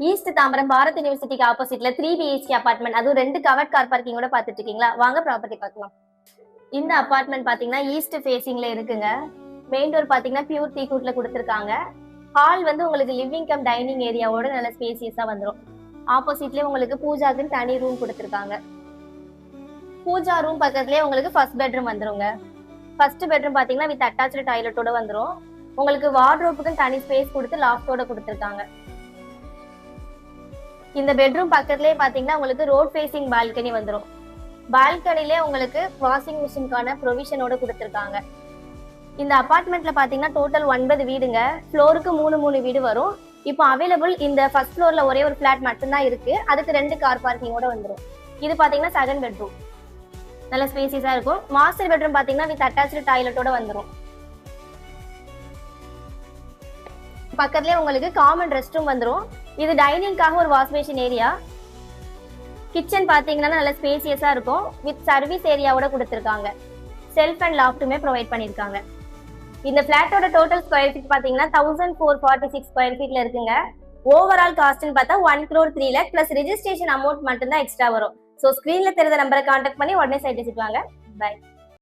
East Tambaram Bharat யூனிவர்சிட்டிக்கு ஆப்போசிட்ல 3 BHK apartment, அதுவும் 2 கவர்ட் கார் பார்க்கிங்கோட பாத்துட்டு இருக்கீங்களா? வாங்க ப்ராப்பர்ட்டி பார்க்கலாம். இந்த அபார்ட்மெண்ட் பாத்தீங்கன்னா ஈஸ்ட் ஃபேசிங்ல இருக்குங்க. மெயின் டோர் பாத்தீங்கன்னா பியூர் டீக்வுட்ல கொடுத்துருக்காங்க. ஹால் வந்து உங்களுக்கு லிவிங் கம் டைனிங் ஏரியாவோட நல்ல ஸ்பேசியஸா வந்துடும். ஆப்போசிட்லயே உங்களுக்கு பூஜாக்குன்னு தனி ரூம் கொடுத்துருக்காங்க. பூஜா ரூம் பக்கத்துலயே உங்களுக்கு ஃபர்ஸ்ட் பெட்ரூம் வந்துருங்க. ஃபர்ஸ்ட் பெட்ரூம் பாத்தீங்கன்னா வித் அட்டாச்டு டாய்லெட்டோட வந்துடும். உங்களுக்கு வார்ட்ரோப்புக்கு தனி ஸ்பேஸ் கொடுத்து லாஃப்டோட கொடுத்துருக்காங்க. இந்த பெட்ரூம் பக்கத்துலயே பாத்தீங்கன்னா உங்களுக்கு ரோட் ஃபேசிங் பால்கனி வந்துடும். பால்கனிலே உங்களுக்கு வாஷிங் மிஷினுக்கான ப்ரொவிஷனோட கொடுத்துருக்காங்க. இந்த அபார்ட்மெண்ட்ல பாத்தீங்கன்னா டோட்டல் 9 வீடுங்க. ஃப்ளோருக்கு 3 வீடு வரும். இப்போ அவைலபிள் இந்த ஃபர்ஸ்ட் ஃப்ளோர்ல ஒரே ஒரு ஃபிளாட் மட்டும்தான் இருக்கு. அதுக்கு 2 கார் பார்க்கிங்கோட வந்துடும். இது பாத்தீங்கன்னா செகண்ட் பெட்ரூம், நல்ல ஸ்பேசியஸா இருக்கும். மாஸ்டர் பெட்ரூம் பாத்தீங்கன்னா வித் அட்டாச்டு டாய்லெட்டோட வந்துடும். பக்கத்துலயே உங்களுக்கு காமன் ரெஸ்ட் ரூம் வந்துடும். இது டைனிங்காக ஒரு வாஷ் பேஷன் ஏரியா. கிச்சன் பாத்தீங்கன்னா நல்ல ஸ்பேசியஸா இருக்கும். வித் சர்வீஸ் ஏரியாவோட கொடுத்துருக்காங்க. செல்ஃப் அண்ட் லாஃப்ட்டுமே ப்ரொவைட் பண்ணிருக்காங்க. இந்த பிளாட்டோட டோட்டல் ஸ்கொயர் ஃபீட் பாத்தீங்கன்னா 1446 ஸ்கொயர் ஃபீட்ல இருக்குங்க. ஓவரால் காஸ்ட்னு பார்த்தா 1,03,00,000 பிளஸ் ரெஜிஸ்ட்ரேஷன் அமௌண்ட் மட்டும்தான் எக்ஸ்ட்ரா வரும். ஸோ ஸ்கிரீன்ல தெரிந்த நம்பரை கான்டாக்ட் பண்ணி உடனே சைட் விசிட் வாங்க. பை.